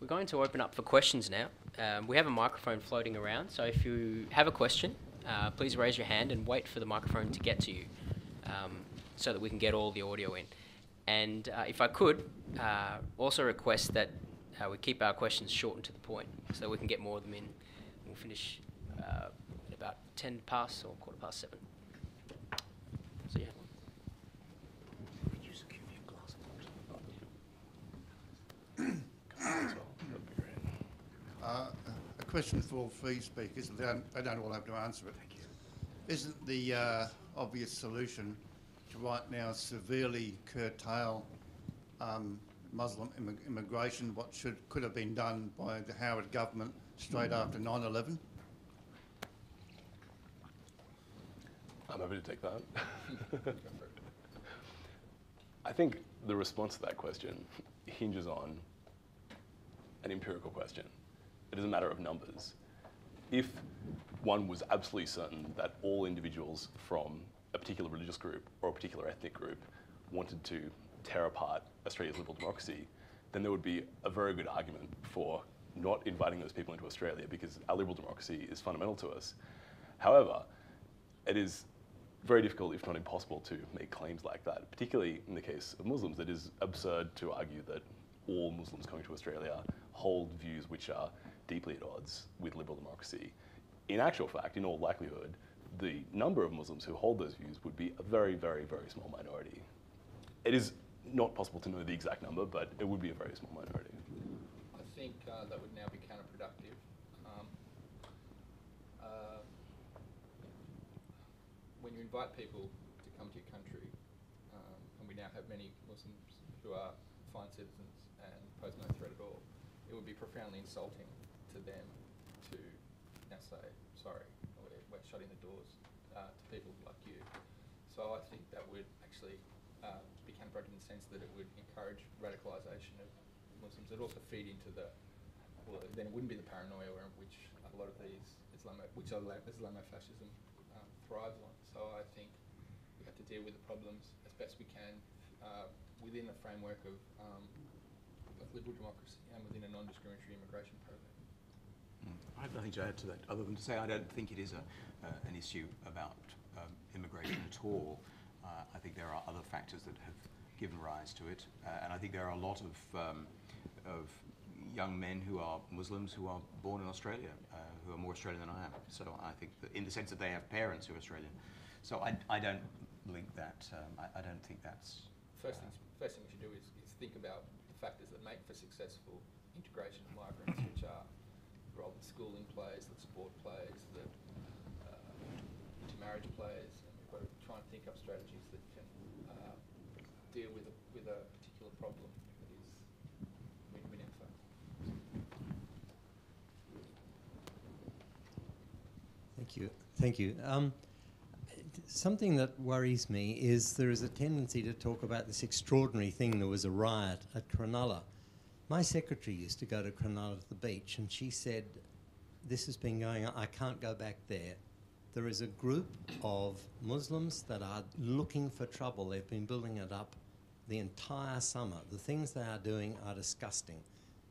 We're going to open up for questions now. We have a microphone floating around, so if you have a question, please raise your hand and wait for the microphone to get to you so that we can get all the audio in. And if I could, also request that we keep our questions short and to the point so we can get more of them in. We'll finish at about 10 past or 7:15. So yeah. A question for all three speakers, and they don't all have to answer it. Thank you. Isn't the obvious solution to right now severely curtail Muslim immigration, what could have been done by the Howard government straight after 9/11? I'm happy to take that. I think the response to that question hinges on an empirical question. It is a matter of numbers. If one was absolutely certain that all individuals from a particular religious group or a particular ethnic group wanted to tear apart Australia's liberal democracy, then there would be a very good argument for not inviting those people into Australia because our liberal democracy is fundamental to us. However, it is very difficult, if not impossible, to make claims like that, particularly in the case of Muslims. It is absurd to argue that all Muslims coming to Australia hold views which are deeply at odds with liberal democracy. In actual fact, in all likelihood, the number of Muslims who hold those views would be a very, very, very small minority. It is not possible to know the exact number, but it would be a very small minority. I think that would now be counterproductive. When you invite people to come to your country, and we now have many Muslims who are fine citizens and pose no threat at all, it would be profoundly insulting to them to now say, sorry, we're shutting the doors to people like you. So I think that would actually be counterproductive in the sense that it would encourage radicalisation of Muslims. It would also feed into the, well, then it wouldn't be the paranoia which a lot of these Islamofascism thrives on. So I think we have to deal with the problems as best we can within the framework of liberal democracy and within a non-discriminatory immigration program. I have nothing to add to that, other than to say I don't think it is an issue about immigration at all. I think there are other factors that have given rise to it, and I think there are a lot of young men who are Muslims who are born in Australia, who are more Australian than I am. So I think that in the sense that they have parents who are Australian. So I don't link that. I don't think that's... First thing we should do is think about the factors that make for successful integration of migrants, which are the role that schooling plays, that sport plays, that intermarriage plays, and we've got to try and think up strategies that can deal with a particular problem that is win-win for. Thank you. Something that worries me is there is a tendency to talk about this extraordinary thing. There was a riot at Cronulla. My secretary used to go to Cronulla to the beach, and she said, this has been going on, I can't go back there. There is a group of Muslims that are looking for trouble. They've been building it up the entire summer. The things they are doing are disgusting.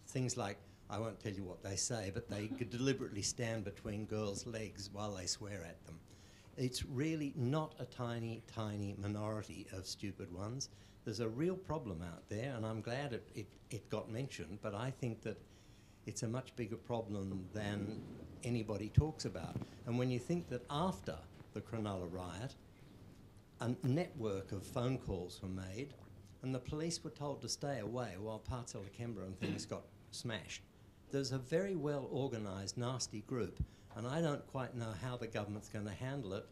Things like, I won't tell you what they say, but they could deliberately stand between girls' legs while they swear at them. It's really not a tiny, tiny minority of stupid ones. There's a real problem out there, and I'm glad it got mentioned, but I think that it's a much bigger problem than anybody talks about. And when you think that after the Cronulla riot, a network of phone calls were made, and the police were told to stay away while parts of Lakemba and things got smashed. There's a very well organised, nasty group, and I don't quite know how the government's going to handle it,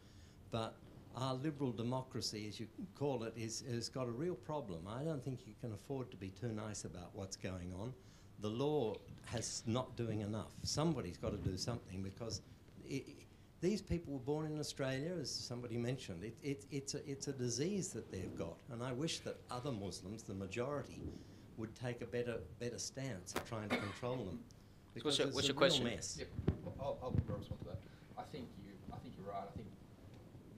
but our liberal democracy, as you call it, has got a real problem. I don't think you can afford to be too nice about what's going on. The law has not doing enough. Somebody's got to do something, because these people were born in Australia, as somebody mentioned. It's a disease that they've got, and I wish that other Muslims, the majority, would take a better stance at trying to control them. Because what's your question? Mess. Yep. I'll respond to that. I think you're right. I think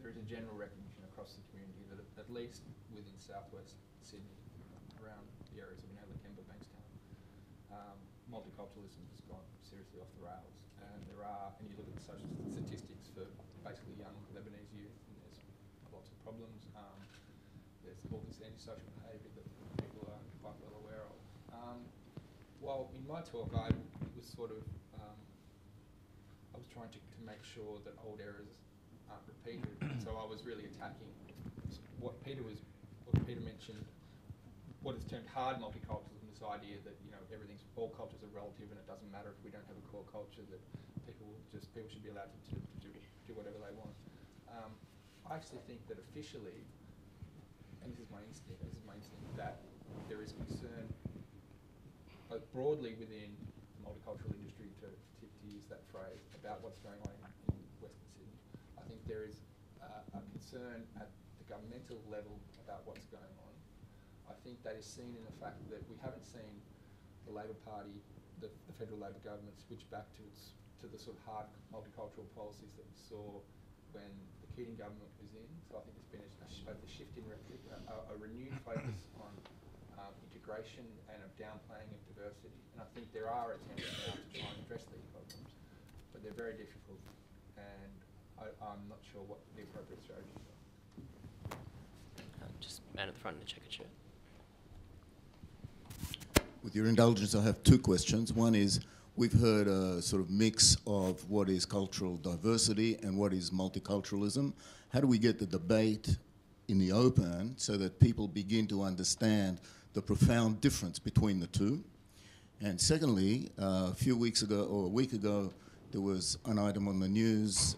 there is a general recognition across the community that at least within southwest Sydney, around the areas of Lakemba, Bankstown, multiculturalism has gone seriously off the rails, and and you look at the social statistics for basically young Lebanese youth, and there's lots of problems. There's all this antisocial behaviour that people are quite well aware of. While in my talk I was I was trying to make sure that old errors aren't repeated, so I was really attacking what Peter mentioned, what is termed hard multiculturalism, this idea that all cultures are relative and it doesn't matter if we don't have a core culture, that people should be allowed to do whatever they want. I actually think that officially, and this is my instinct, that there is concern both broadly within the multicultural industry, to use that phrase, about what's going on in Western Sydney. I think there is a concern at the governmental level about what's going on. I think that is seen in the fact that we haven't seen the Labor Party, the federal Labor government, switch back to the sort of hard multicultural policies that we saw when the Keating government was in. So I think it's been a shift in rhetoric, a renewed focus on integration and a downplaying of diversity. And I think there are attempts now to try and address these problems, but they're very difficult, and I'm not sure what the appropriate strategies are. Just man at the front in the checkered shirt. With your indulgence, I have two questions. One is, we've heard a sort of mix of what is cultural diversity and what is multiculturalism. How do we get the debate in the open so that people begin to understand the profound difference between the two? And secondly, a few weeks ago, or a week ago, there was an item on the news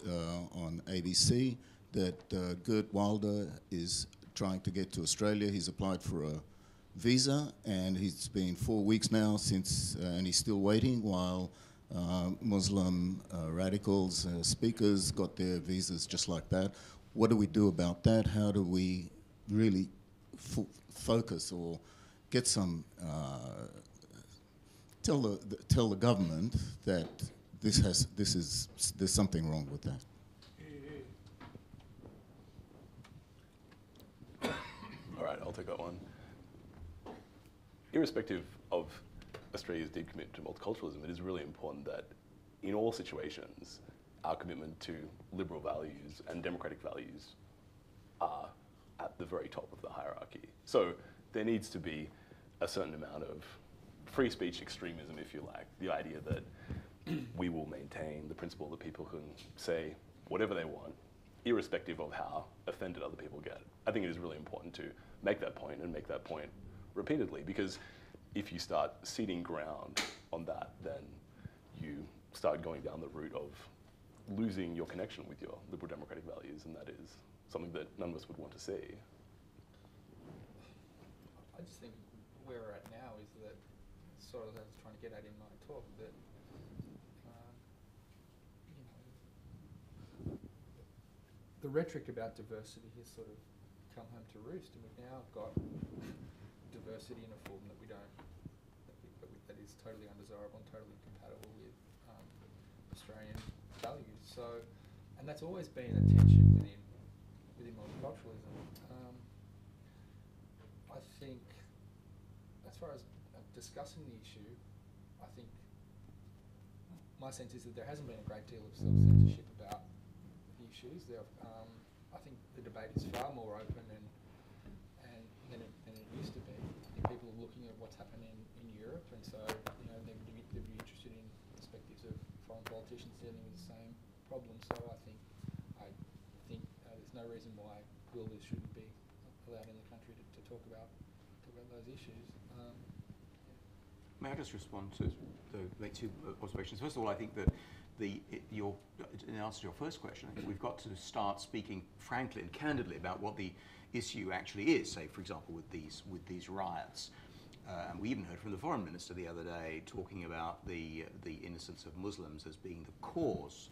on ABC that Gert Wilder is trying to get to Australia. He's applied for a visa, and it's been 4 weeks now since, and he's still waiting while Muslim radicals, speakers got their visas just like that. What do we do about that? How do we really focus or get some, tell the government that there's something wrong with that? All right, I'll take that one. Irrespective of Australia's deep commitment to multiculturalism, it is really important that in all situations, our commitment to liberal values and democratic values are at the very top of the hierarchy. So there needs to be a certain amount of free speech extremism, if you like, the idea that we will maintain the principle that people can say whatever they want, irrespective of how offended other people get. I think it is really important to make that point, and make that point repeatedly, because if you start ceding ground on that, then you start going down the route of losing your connection with your liberal democratic values, and that is something that none of us would want to see. I just think where we're at now is that, sort of as I was trying to get at in my talk, that the rhetoric about diversity has sort of come home to roost, and we've now got diversity in a form that we don't, that is totally undesirable and totally incompatible with Australian values. So, and that's always been a tension within multiculturalism. I think, as far as discussing the issue, I think my sense is that there hasn't been a great deal of self-censorship about the issues. I think the debate is far more open than it used to be. I think people are looking at what's happening in Europe, and so they'd be interested in perspectives of foreign politicians dealing with the same problem. So I think there's no reason why wilders shouldn't be allowed in the country to talk about those issues. May I just respond to make two observations? First of all, I think that in answer to your first question, I think we've got to start speaking frankly and candidly about what the issue actually is. Say, for example, with these riots. And we even heard from the foreign minister the other day talking about the innocence of Muslims as being the cause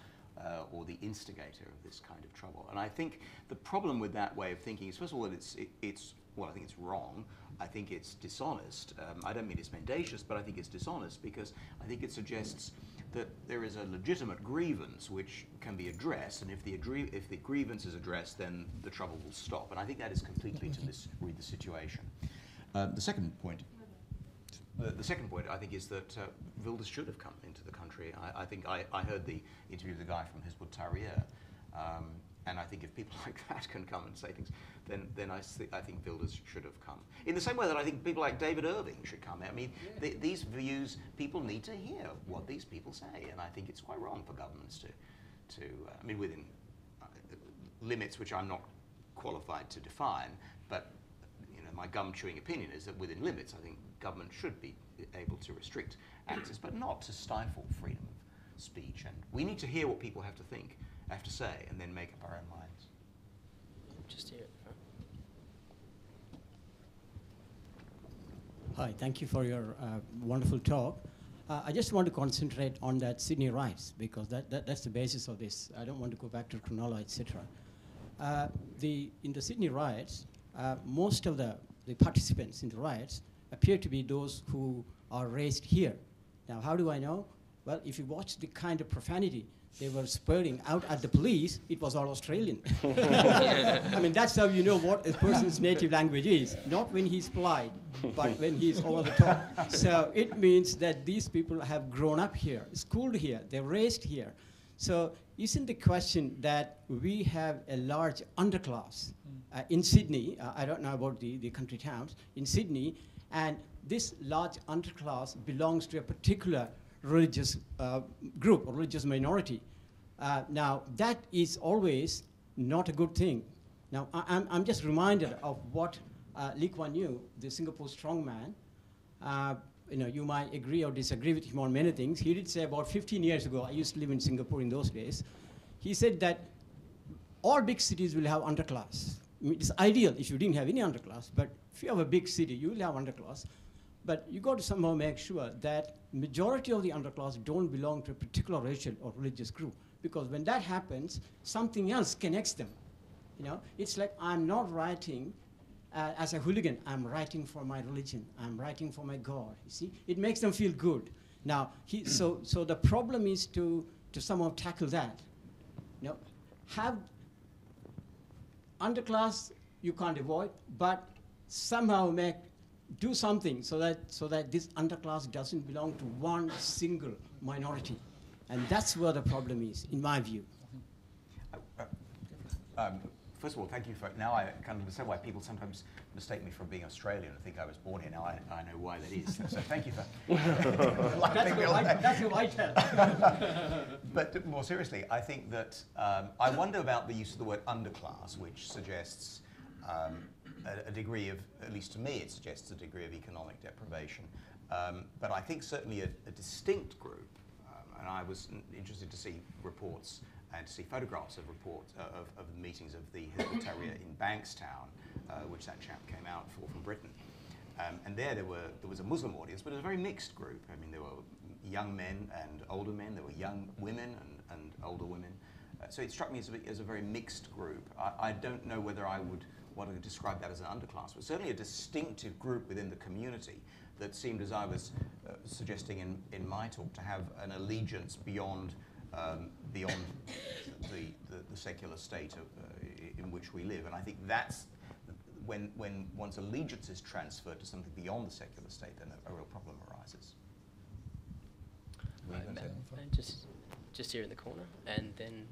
or the instigator of this kind of trouble. And I think the problem with that way of thinking is, first of all, that I think it's wrong. I think it's dishonest. I don't mean it's mendacious, but I think it's dishonest because I think it suggests that there is a legitimate grievance which can be addressed, and if the grievance is addressed, then the trouble will stop. And I think that is completely to misread the situation. The second point. The second point, I think, is that Wilders should have come into the country. I think I heard the interview of the guy from Hizb ut-Tahrir, and I think if people like that can come and say things, then I think Wilders should have come. In the same way that I think people like David Irving should come. I mean, these views, people need to hear what these people say, and I think it's quite wrong for governments to I mean, within limits which I'm not qualified to define, but my gum-chewing opinion is that within limits, I think government should be able to restrict access, but not to stifle freedom of speech. And we need to hear what people have to think, have to say, and then make up our own minds. Just hear it. Hi, thank you for your wonderful talk. I just want to concentrate on that Sydney riots, because that's the basis of this. I don't want to go back to Cronulla, etc. In the Sydney riots, most of the participants in the riots appear to be those who are raised here. Now, how do I know? Well, if you watch the kind of profanity they were spurting out at the police, it was all Australian. I mean, that's how you know what a person's native language is. Not when he's polite, but when he's over the top. So it means that these people have grown up here, schooled here, they're raised here. So isn't the question that we have a large underclass in Sydney, I don't know about the country towns, in Sydney, and this large underclass belongs to a particular religious group, or religious minority. Now, that is always not a good thing. Now, I'm just reminded of what Lee Kuan Yew, the Singapore strongman, you might agree or disagree with him on many things. He did say about 15 years ago, I used to live in Singapore in those days, he said that all big cities will have underclass. I mean, it's ideal if you didn't have any underclass, but if you have a big city, you will have underclass. But you got to somehow make sure that majority of the underclass don't belong to a particular racial or religious group, because when that happens, something else connects them. It's like I'm not writing as a hooligan, I'm writing for my religion, I'm writing for my God, you see? It makes them feel good. Now, so the problem is to somehow tackle that. Have underclass you can't avoid, but somehow do something so that this underclass doesn't belong to one single minority. And that's where the problem is, in my view. First of all, thank you for, now I kind of understand why people sometimes mistake me for being Australian and think I was born here. Now I know why that is. So thank you for... That's who I tell. But more seriously, I think that, I wonder about the use of the word underclass, which suggests a degree of, at least to me, it suggests a degree of economic deprivation. But I think certainly a distinct group, and I was interested to see reports and to see photographs of the meetings of the Hizb ut-Tahrir in Bankstown, which that chap came out for from Britain. And there was a Muslim audience, but it was a very mixed group. I mean, there were young men and older men, there were young women and older women. So it struck me as a very mixed group. I don't know whether I would want to describe that as an underclass, but certainly a distinctive group within the community that seemed, as I was suggesting in my talk, to have an allegiance beyond the secular state in which we live. And I think that's when one's allegiance is transferred to something beyond the secular state, then a real problem arises. Just here in the corner, and then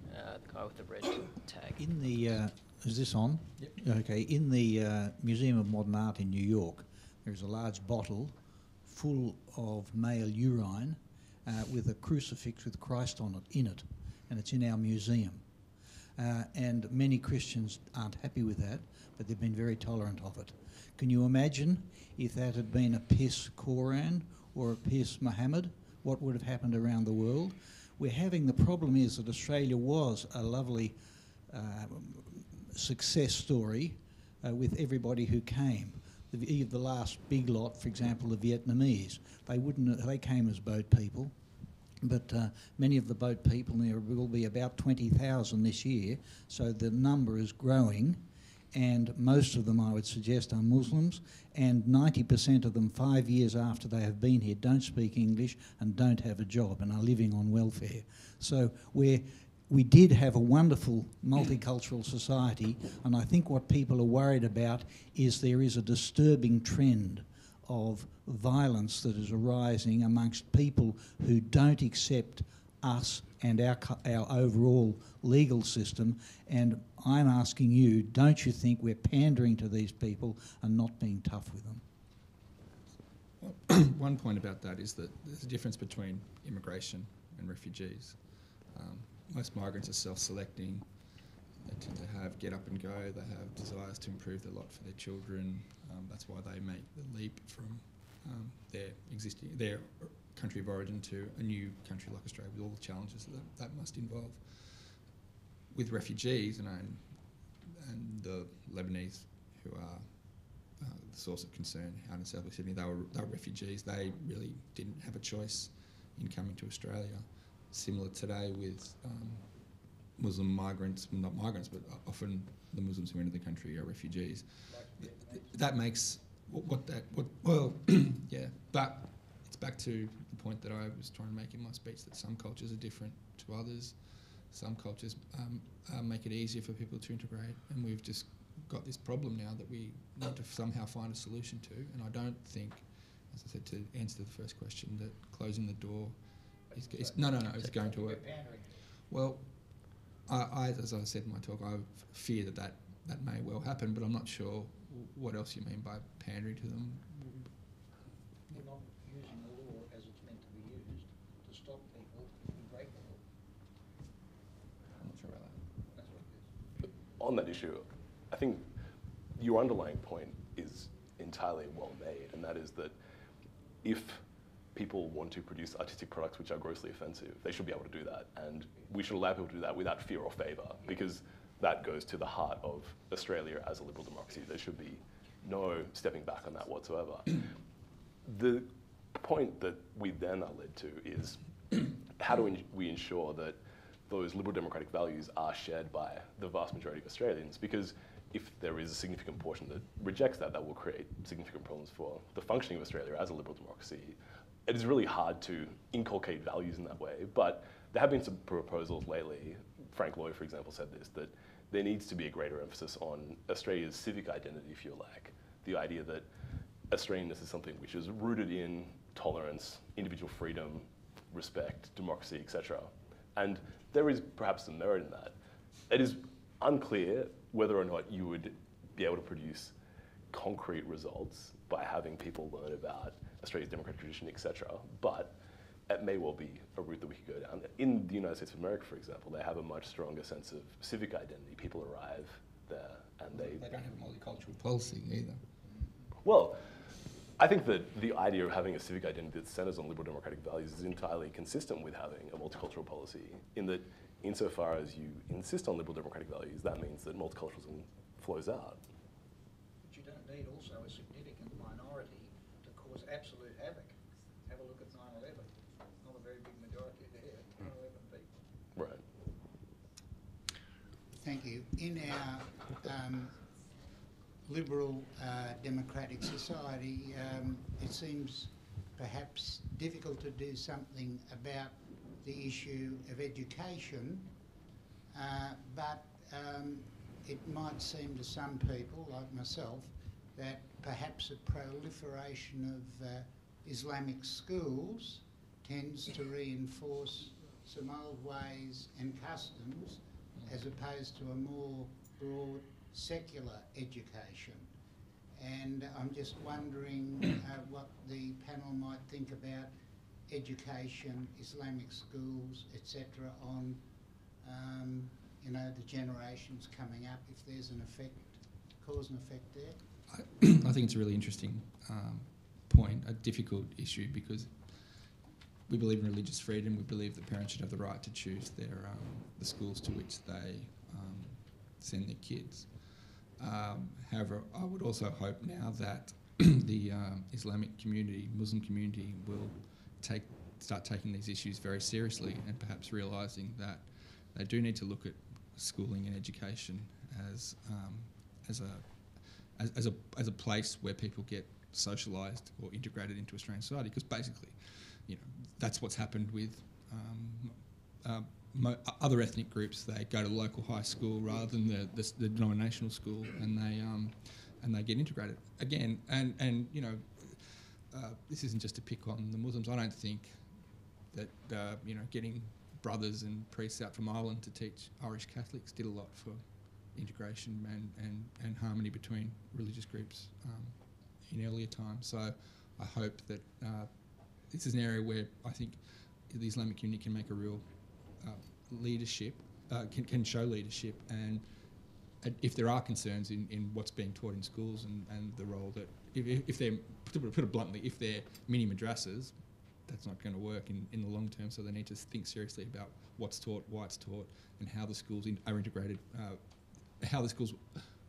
the guy with the red tag. In the is this on? Yep. Okay. In the Museum of Modern Art in New York, there is a large bottle full of male urine with a crucifix with Christ on it, and it's in our museum. And many Christians aren't happy with that, but they've been very tolerant of it. Can you imagine if that had been a piss Koran or a piss Muhammad, what would have happened around the world? The problem is that Australia was a lovely success story with everybody who came. The last big lot, for example, the Vietnamese, they came as boat people, but many of the boat people, there will be about 20,000 this year, so the number is growing, and most of them, I would suggest, are Muslims, and 90% of them 5 years after they have been here don't speak English and don't have a job and are living on welfare. So we did have a wonderful multicultural society, and I think what people are worried about is there is a disturbing trend of violence that is arising amongst people who don't accept us and our overall legal system. And I'm asking you, don't you think we're pandering to these people and not being tough with them? One point about that is that there's a difference between immigration and refugees. Most migrants are self-selecting. They tend to have get up and go. They have desires to improve their lot for their children. That's why they make the leap from their country of origin to a new country like Australia with all the challenges that must involve. With refugees, and the Lebanese who are the source of concern out in South West Sydney, they were refugees. They really didn't have a choice in coming to Australia. Similar today with Muslim migrants, well, not migrants, but often the Muslims who enter the country are refugees. That makes yeah, but it's back to the point that I was trying to make in my speech, that some cultures are different to others. Some cultures make it easier for people to integrate, and we've just got this problem now that we need to somehow find a solution to. And I don't think, as I said, to answer the first question, that closing the door is it's going to work. Well, as I said in my talk, I fear that may well happen, but I'm not sure what else you mean by pandering to them. We're not using the law as it's meant to be used to stop people who break the law. I'm not sure about that. That's what it is. On that issue, I think your underlying point is entirely well made, and that is that if people want to produce artistic products which are grossly offensive, they should be able to do that, and we should allow people to do that without fear or favour, because that goes to the heart of Australia as a liberal democracy. There should be no stepping back on that whatsoever. The point that we then are led to is how do we ensure that those liberal democratic values are shared by the vast majority of Australians? Because if there is a significant portion that rejects that, that will create significant problems for the functioning of Australia as a liberal democracy. It is really hard to inculcate values in that way, but there have been some proposals lately. Frank Lloyd, for example, said this, that there needs to be a greater emphasis on Australia's civic identity, if you like. The idea that Australianness is something which is rooted in tolerance, individual freedom, respect, democracy, etc. And there is perhaps some merit in that. It is unclear whether or not you would be able to produce concrete results by having people learn about Australia's democratic tradition, etc. But it may well be a route that we could go down. In the United States of America, for example, they have a much stronger sense of civic identity. People arrive there and they don't have a multicultural policy either. Well, I think that the idea of having a civic identity that centers on liberal democratic values is entirely consistent with having a multicultural policy, in that insofar as you insist on liberal democratic values, that means that multiculturalism flows out. But you don't need also a significant minority to cause absolute havoc. Have a look at 9/11. Not a very big majority there, 10 or 11 people. Right. Thank you. In our liberal democratic society, it seems perhaps difficult to do something about the issue of education, but it might seem to some people, like myself, that perhaps a proliferation of Islamic schools tends to reinforce some old ways and customs as opposed to a more broad secular education. And I'm just wondering what the panel might think about education, Islamic schools, etc., on the generations coming up, if there's an effect, cause and effect there. I think it's a really interesting point, a difficult issue, because we believe in religious freedom. We believe that parents should have the right to choose their the schools to which they send their kids. However, I would also hope now that the Islamic community, Muslim community, will start taking these issues very seriously, and perhaps realising that they do need to look at schooling and education as a place where people get socialised or integrated into Australian society, because basically, that's what's happened with other ethnic groups. They go to the local high school rather than the denominational school, and they get integrated again. And this isn't just to pick on the Muslims. I don't think that getting brothers and priests out from Ireland to teach Irish Catholics did a lot for integration and harmony between religious groups in earlier times. So I hope that this is an area where I think the Islamic community can make a real leadership, can show leadership, and if there are concerns in what's being taught in schools and the role that, if they're, to put it bluntly, if they're mini madrasas, that's not going to work in the long term, so they need to think seriously about what's taught, why it's taught, and how the schools are integrated, how the schools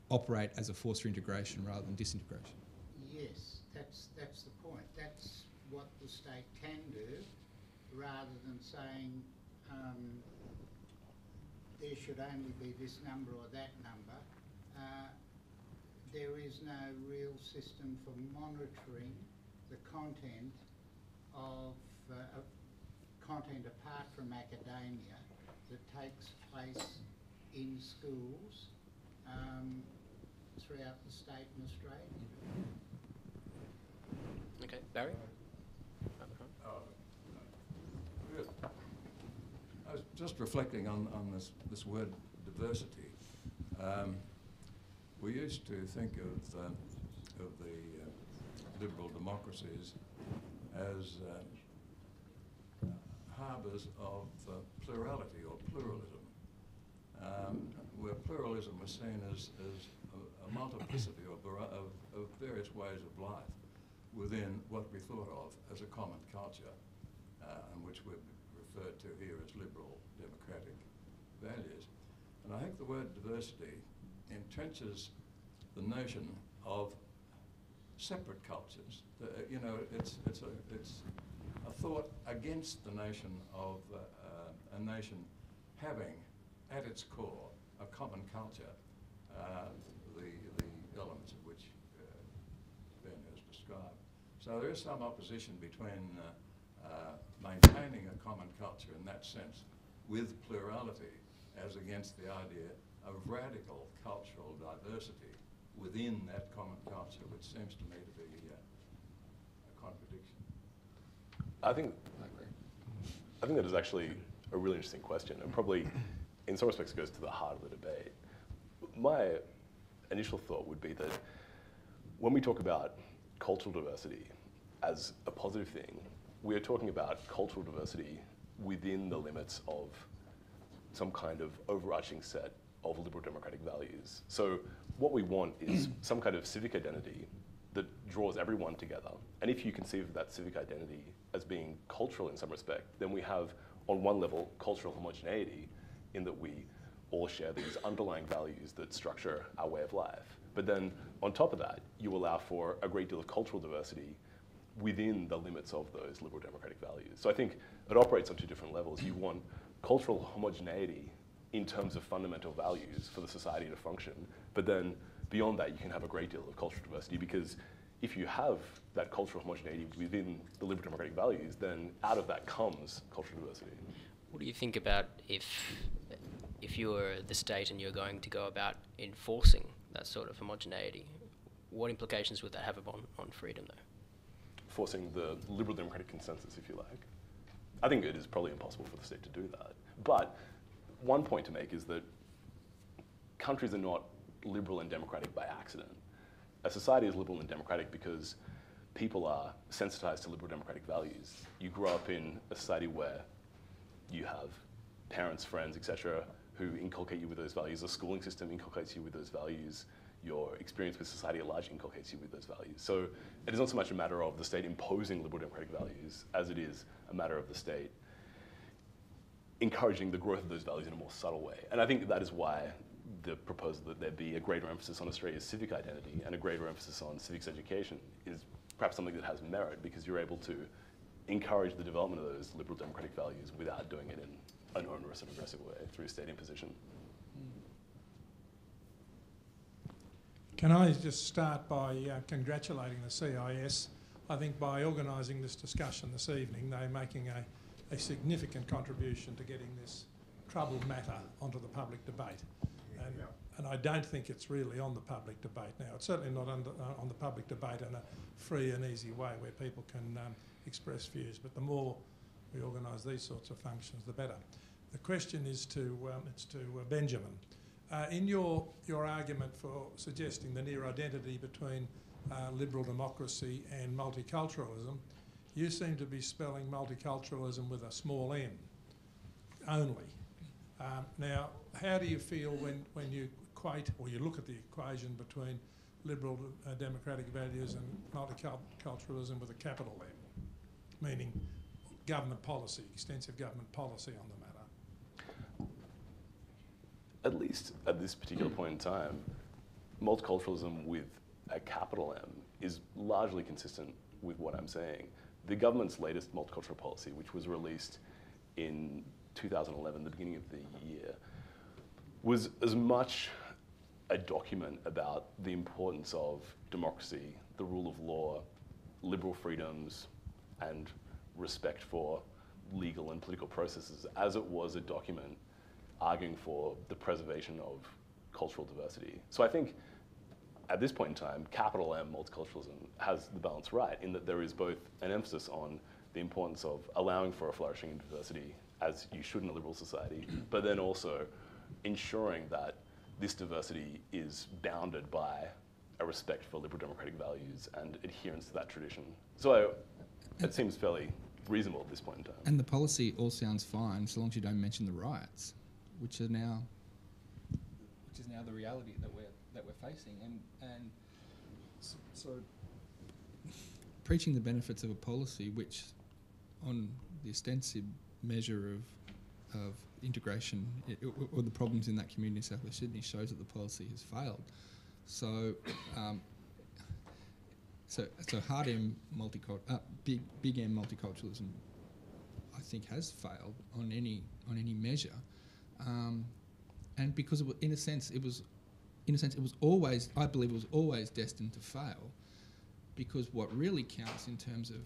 operate as a force for integration rather than disintegration. Yes, that's the point. That's what the state can do, rather than saying there should only be this number or that number. There is no real system for monitoring the content of content apart from academia that takes place in schools throughout the state in Australia. Okay, Barry? I was just reflecting on this word diversity. We used to think of the liberal democracies as harbours of plurality or pluralism, where pluralism was seen as a multiplicity of various ways of life within what we thought of as a common culture, and which we've referred to here as liberal democratic values. And I think the word diversity entrenches the notion of separate cultures. It's a thought against the notion of a nation having at its core a common culture, the elements of which Ben has described. So there is some opposition between maintaining a common culture in that sense with plurality as against the idea of radical cultural diversity within that common culture, which seems to me to be a contradiction. I think that is actually a really interesting question, and probably in some respects goes to the heart of the debate. My initial thought would be that when we talk about cultural diversity as a positive thing, we are talking about cultural diversity within the limits of some kind of overarching set of liberal democratic values. So what we want is some kind of civic identity that draws everyone together. And if you conceive of that civic identity as being cultural in some respect, then we have, on one level, cultural homogeneity in that we all share these underlying values that structure our way of life. But then on top of that, you allow for a great deal of cultural diversity within the limits of those liberal democratic values. So I think it operates on two different levels. You want cultural homogeneity in terms of fundamental values for the society to function, but then beyond that you can have a great deal of cultural diversity, because if you have that cultural homogeneity within the liberal democratic values, then out of that comes cultural diversity. What do you think about if you're the state and you're going to go about enforcing that sort of homogeneity? What implications would that have on freedom, though? Forcing the liberal democratic consensus, if you like. I think it is probably impossible for the state to do that. But one point to make is that countries are not liberal and democratic by accident. A society is liberal and democratic because people are sensitized to liberal democratic values. You grow up in a society where you have parents, friends, etc., who inculcate you with those values. The schooling system inculcates you with those values. Your experience with society at large inculcates you with those values. So it is not so much a matter of the state imposing liberal democratic values as it is a matter of the state encouraging the growth of those values in a more subtle way. And I think that is why the proposal that there be a greater emphasis on Australia's civic identity and a greater emphasis on civics education is perhaps something that has merit, because you're able to encourage the development of those liberal democratic values without doing it in an onerous and aggressive way through state imposition. Can I just start by congratulating the CIS? I think by organising this discussion this evening, they're making a significant contribution to getting this troubled matter onto the public debate. And I don't think it's really on the public debate now. It's certainly not on the public debate in a free and easy way where people can express views. But the more we organise these sorts of functions, the better. The question is to Benjamin. In your argument for suggesting the near identity between liberal democracy and multiculturalism, you seem to be spelling multiculturalism with a small m only. Now, how do you feel when you equate, or you look at the equation between liberal democratic values and multiculturalism with a capital M, meaning government policy, extensive government policy on the matter? At least at this particular point in time, multiculturalism with a capital M is largely consistent with what I'm saying. The government's latest multicultural policy, which was released in 2011, the beginning of the year, was as much a document about the importance of democracy, the rule of law, liberal freedoms, and respect for legal and political processes, as it was a document arguing for the preservation of cultural diversity. So I think at this point in time, capital M multiculturalism has the balance right in that there is both an emphasis on the importance of allowing for a flourishing in diversity, as you should in a liberal society, but then also ensuring that this diversity is bounded by a respect for liberal democratic values and adherence to that tradition. So it seems fairly reasonable at this point in time. And the policy all sounds fine so long as you don't mention the riots, which is now the reality that we're facing, and so preaching the benefits of a policy which, on the extensive measure of integration or the problems in that community in South West Sydney, shows that the policy has failed. So so hard M big M multiculturalism, I think, has failed on any measure, and because in a sense it was always, I believe it was always destined to fail, because what really counts in terms of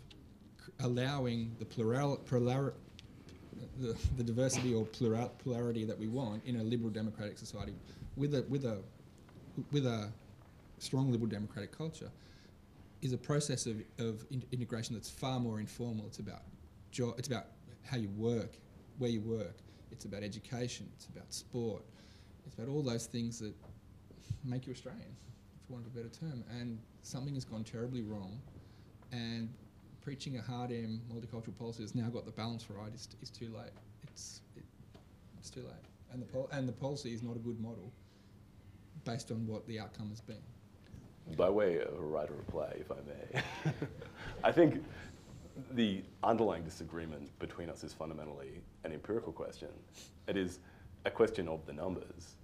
allowing the the diversity or plurality that we want in a liberal democratic society with a strong liberal democratic culture is a process of integration that's far more informal. It's about it's about how you work, where you work. It's about education. It's about sport. It's about all those things that make you Australian, for want of a better term. And something has gone terribly wrong, and preaching a hard M multicultural policy has now got the balance right is too late. It's too late, and the policy is not a good model based on what the outcome has been. By way of a right of reply, if I may, I think the underlying disagreement between us is fundamentally an empirical question. It is a question of the numbers.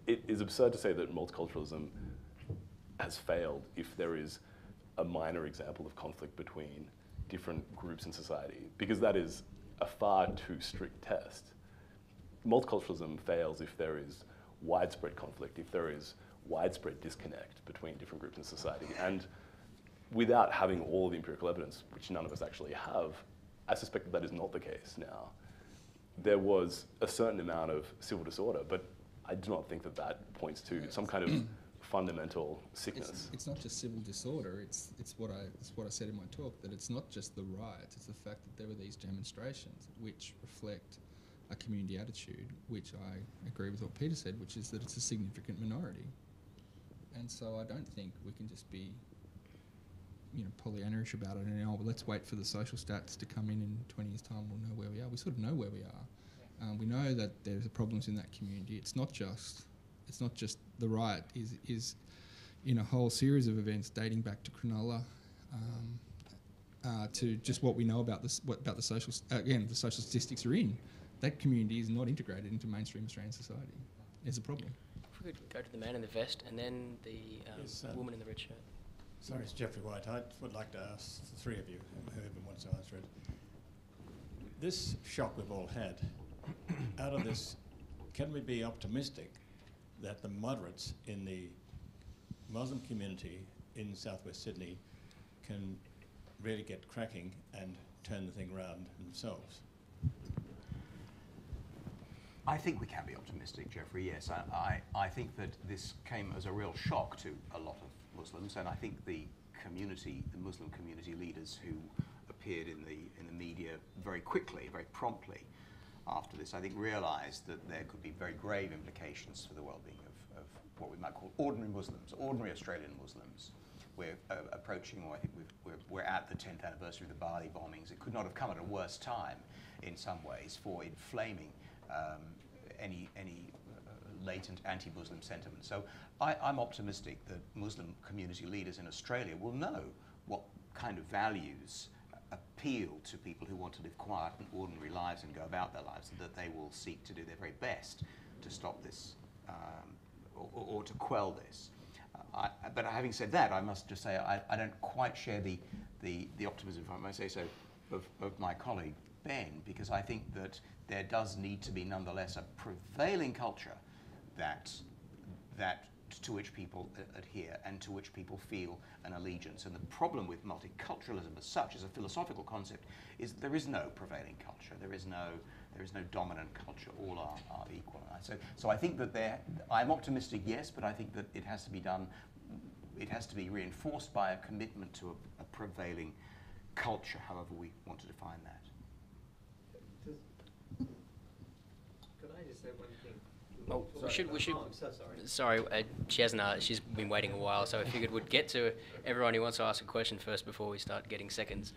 It is absurd to say that multiculturalism has failed if there is a minor example of conflict between different groups in society, because that is a far too strict test. Multiculturalism fails if there is widespread conflict, if there is widespread disconnect between different groups in society. And without having all of the empirical evidence, which none of us actually have, I suspect that is not the case now. There was a certain amount of civil disorder, but I do not think that that points to some kind of fundamental sickness. It's not just civil disorder. It's what I said in my talk, that it's not just the riots. It's the fact that there were these demonstrations which reflect a community attitude, which I agree with what Peter said, which is that it's a significant minority. And so I don't think we can just be, Pollyannaish about it and, well, let's wait for the social stats to come in 20 years' time, we'll know where we are. We sort of know where we are. We know that there's problems in that community. It's not just the riot is in a whole series of events dating back to Cronulla, to just what we know about the social statistics are in. That community is not integrated into mainstream Australian society. It's a problem. If we could go to the man in the vest and then the woman in the red shirt. Sorry, it's Jeffrey White. I would like to ask the three of you, whoever wants to answer it. This shock we've all had, out of this, can we be optimistic that the moderates in the Muslim community in southwest Sydney can really get cracking and turn the thing around themselves? I think we can be optimistic, Jeffrey, yes. I think that this came as a real shock to a lot of Muslims, and I think the Muslim community leaders who appeared in the media very quickly, very promptly after this, I think realised that there could be very grave implications for the well-being of what we might call ordinary Muslims, ordinary Australian Muslims. We're approaching, or I think we're at the 10th anniversary of the Bali bombings. It could not have come at a worse time in some ways for inflaming any latent anti-Muslim sentiment. So I'm optimistic that Muslim community leaders in Australia will know what kind of values appeal to people who want to live quiet and ordinary lives and go about their lives, and that they will seek to do their very best to stop this or to quell this. But having said that, I must just say I don't quite share the optimism, if I may say so, of my colleague Ben, because I think that there does need to be nonetheless a prevailing culture that to which people adhere and to which people feel an allegiance. And the problem with multiculturalism as such, as a philosophical concept, is that there is no prevailing culture. There is no dominant culture. All are equal. So I think that I'm optimistic, yes, but I think that it has to be done. It has to be reinforced by a commitment to a prevailing culture, however we want to define that. Could I just say one thing? Oh, we should. Oh, I'm so sorry. Sorry, she hasn't. She's been waiting a while, so I figured we'd get to everyone who wants to ask a question first before we start getting seconds.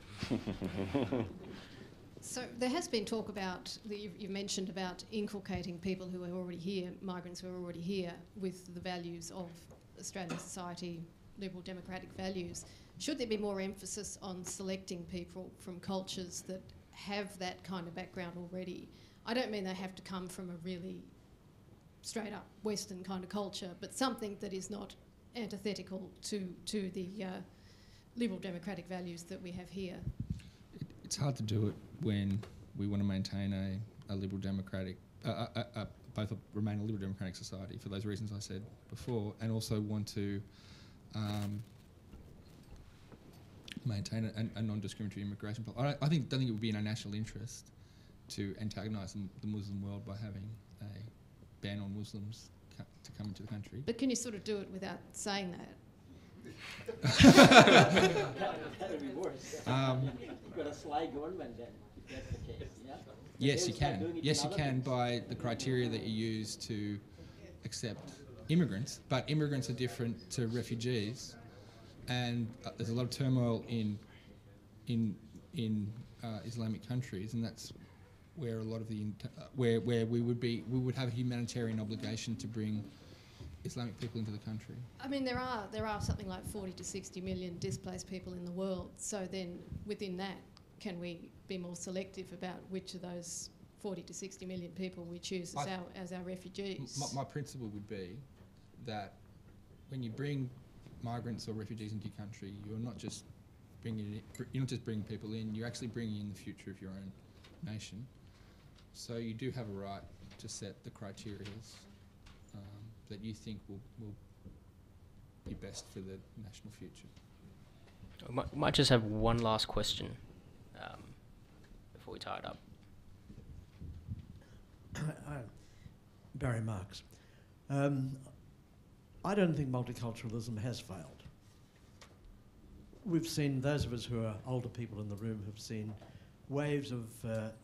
So there has been talk about, you've mentioned about inculcating people who are already here, migrants who are already here, with the values of Australian society, liberal democratic values. Should there be more emphasis on selecting people from cultures that have that kind of background already? I don't mean they have to come from a really straight up Western kind of culture, but something that is not antithetical to the liberal democratic values that we have here. It's hard to do it when we want to maintain a liberal democratic, remain a liberal democratic society for those reasons I said before, and also want to maintain a non-discriminatory immigration policy. I don't think it would be in our national interest to antagonise the Muslim world by having a ban on Muslims to come into the country. But can you sort of do it without saying that? That would be worse. You've got a sly government then, if that's the case. Yeah? Yes, you can. Yes, you can by the criteria that you use to accept immigrants. But immigrants are different to refugees, and there's a lot of turmoil in Islamic countries, and that's where a lot of the where we would have a humanitarian obligation to bring Islamic people into the country. I mean, there are something like 40 to 60 million displaced people in the world. So then, within that, can we be more selective about which of those 40 to 60 million people we choose as our refugees? My principle would be that when you bring migrants or refugees into your country, you're not just bringing people in. You're actually bringing in the future of your own nation. So you do have a right to set the criteria that you think will be best for the national future. We might just have one last question before we tie it up. Barry Marks. I don't think multiculturalism has failed. We've seen, those of us who are older people in the room have seen waves of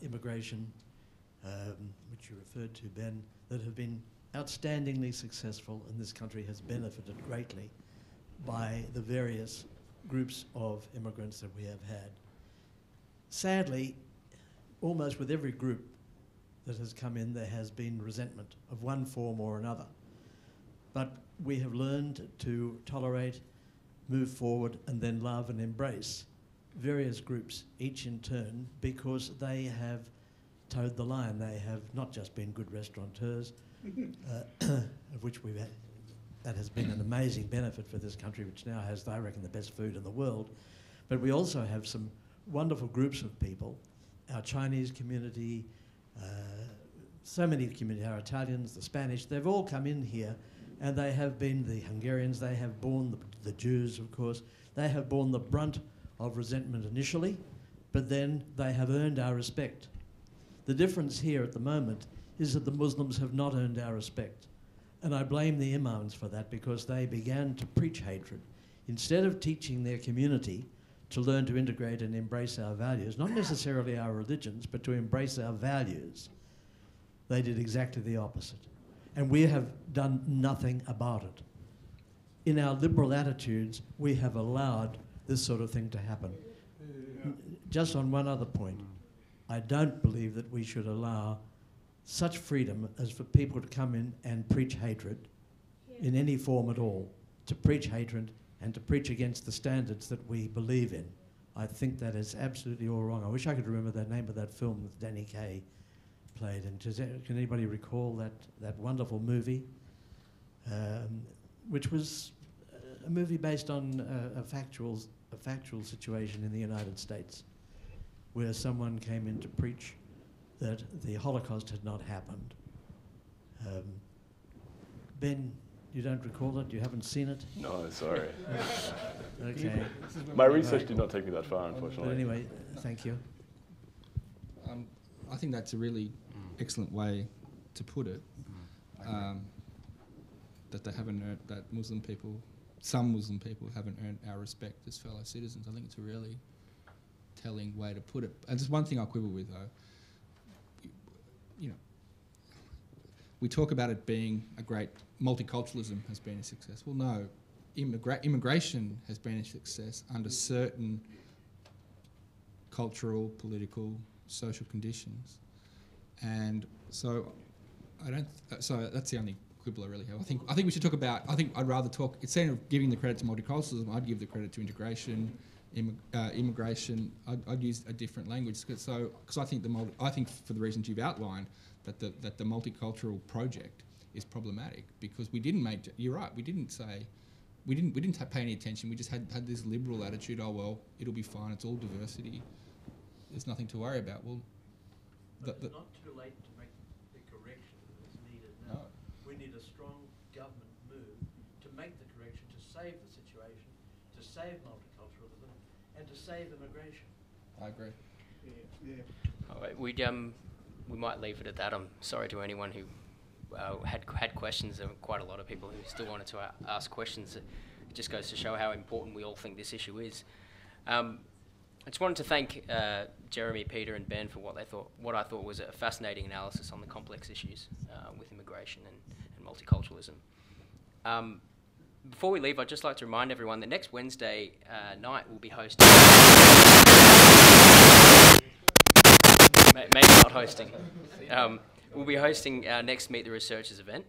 immigration, which you referred to, Ben, that have been outstandingly successful, and this country has benefited greatly by the various groups of immigrants that we have had. Sadly, almost with every group that has come in, there has been resentment of one form or another. But we have learned to tolerate, move forward, and then love and embrace various groups, each in turn, because they have towed the line. They have not just been good restaurateurs, of which we've had, that has been an amazing benefit for this country, which now has, I reckon, the best food in the world. But we also have some wonderful groups of people, our Chinese community, so many communities, our Italians, the Spanish, they've all come in here, and they have been, the Hungarians, they have borne, the Jews, of course, they have borne the brunt of resentment initially, but then they have earned our respect. The difference here at the moment is that the Muslims have not earned our respect. And I blame the imams for that, because they began to preach hatred. Instead of teaching their community to learn to integrate and embrace our values, not necessarily our religions, but to embrace our values, they did exactly the opposite. And we have done nothing about it. In our liberal attitudes, we have allowed this sort of thing to happen. Just on one other point, I don't believe that we should allow such freedom as for people to come in and preach hatred in any form at all, to preach hatred and to preach against the standards that we believe in. I think that is absolutely all wrong. I wish I could remember the name of that film that Danny Kaye played. And can anybody recall that wonderful movie, which was a movie based on a factual situation in the United States, where someone came in to preach that the Holocaust had not happened. Ben, you don't recall it? You haven't seen it? No, sorry. Okay. My research did not take me that far, unfortunately. But anyway, thank you. I think that's a really excellent way to put it. That they haven't earned, that some Muslim people haven't earned our respect as fellow citizens. I think it's a really telling way to put it. And there's one thing I'll quibble with, though. You know, we talk about it being a great, multiculturalism has been a success. Well, no, immigration has been a success under certain cultural, political, social conditions. And so so that's the only quibble I really have. I think we should talk about, I'd rather talk, instead of giving the credit to multiculturalism, I'd give the credit to integration, immigration. I'd use a different language, because I think for the reasons you've outlined, that the multicultural project is problematic, because we didn't make, you're right, we didn't pay any attention. We just had this liberal attitude. Oh well, it'll be fine. It's all diversity. There's nothing to worry about. Well, but it's not too late to make the correction that's needed now. No. We need a strong government move to make the correction, to save the situation, to save multiculturalism, and to save immigration. I agree. Yeah. All right, we might leave it at that. I'm sorry to anyone who had questions. There were quite a lot of people who still wanted to ask questions. It just goes to show how important we all think this issue is. I just wanted to thank Jeremy, Peter, and Ben for what I thought was a fascinating analysis on the complex issues with immigration and multiculturalism. Before we leave, I'd just like to remind everyone that next Wednesday night we'll be hosting. Maybe not hosting. We'll be hosting our next Meet the Researchers event.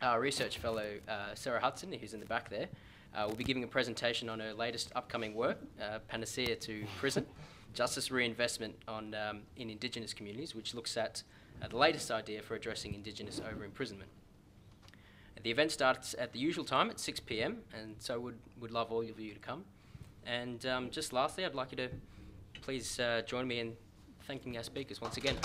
Our research fellow, Sarah Hudson, who's in the back there, will be giving a presentation on her latest upcoming work, Panacea to Prison, Justice Reinvestment in Indigenous Communities, which looks at the latest idea for addressing Indigenous over-imprisonment. The event starts at the usual time at 6 p.m, and so would love all of you to come. And just lastly, I'd like you to please join me in thanking our speakers once again.